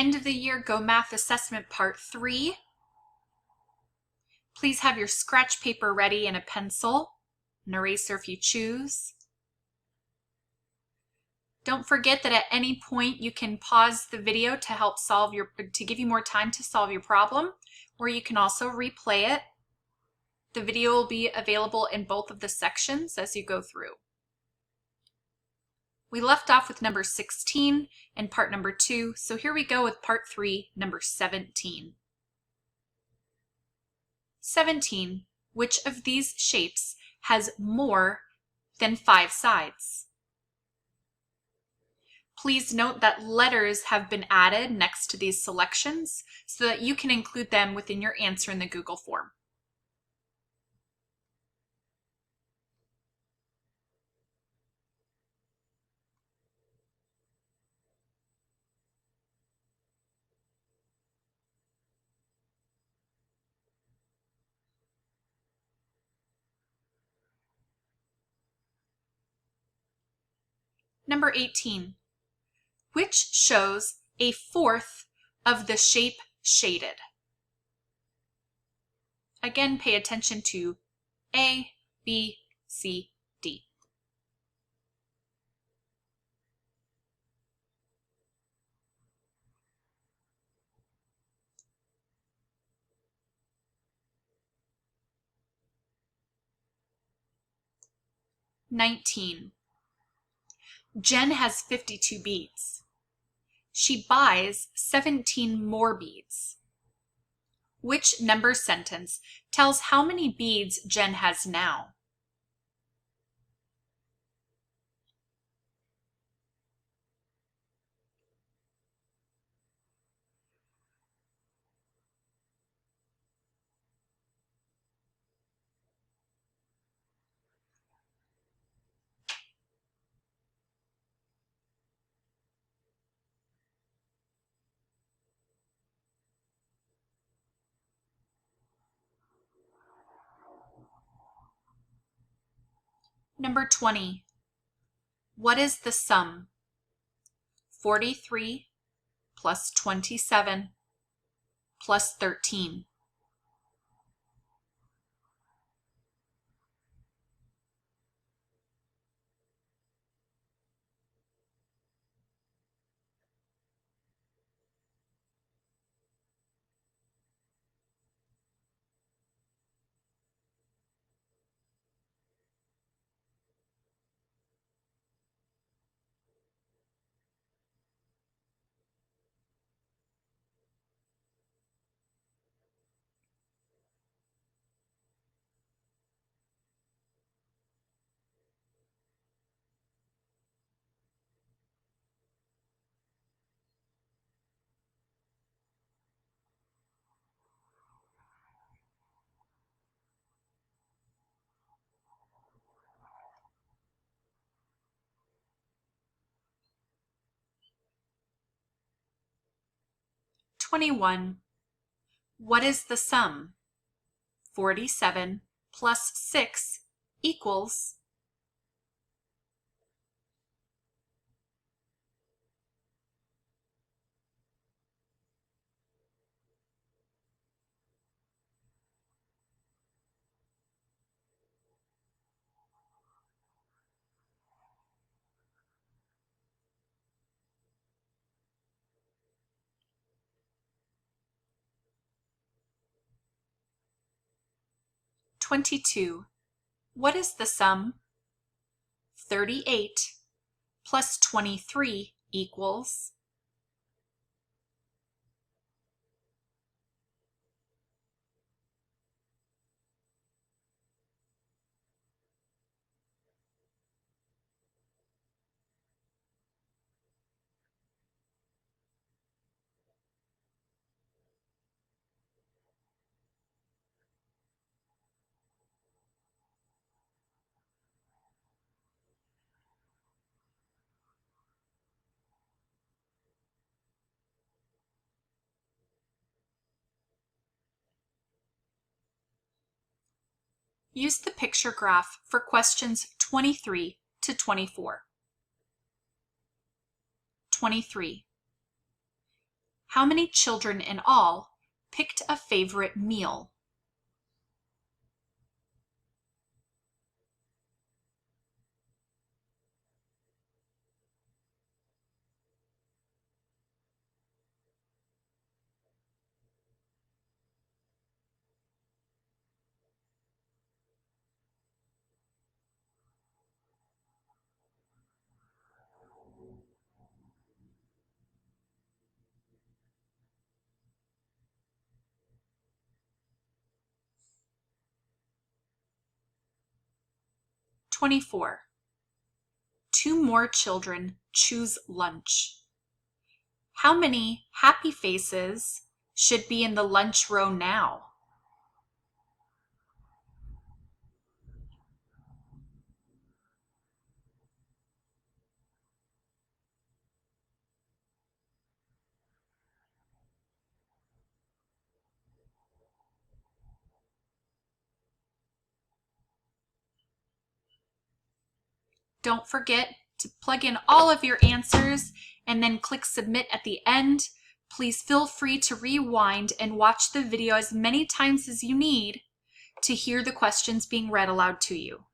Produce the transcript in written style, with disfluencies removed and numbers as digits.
End of the year Go Math Assessment Part 3. Please have your scratch paper ready and a pencil, an eraser if you choose. Don't forget that at any point you can pause the video to give you more time to solve your problem, or you can also replay it. The video will be available in both of the sections as you go through. We left off with number 16 in part number 2, so here we go with part 3, number 17. 17. Which of these shapes has more than 5 sides? Please note that letters have been added next to these selections so that you can include them within your answer in the Google form. Number 18. Which shows a fourth of the shape shaded? Again, pay attention to A, B, C, D. "19. Jen has 52 beads. She buys 17 more beads. Which number sentence tells how many beads Jen has now? Number 20. What is the sum? 43 plus 27 plus 13. "21. What is the sum? 47 plus 6 equals..." "22. What is the sum? 38 plus 23 equals..." Use the picture graph for questions 23 to 24. 23. How many children in all picked a favorite meal? "24. Two more children choose lunch. How many happy faces should be in the lunch row now?" Don't forget to plug in all of your answers and then click submit at the end. Please feel free to rewind and watch the video as many times as you need to hear the questions being read aloud to you.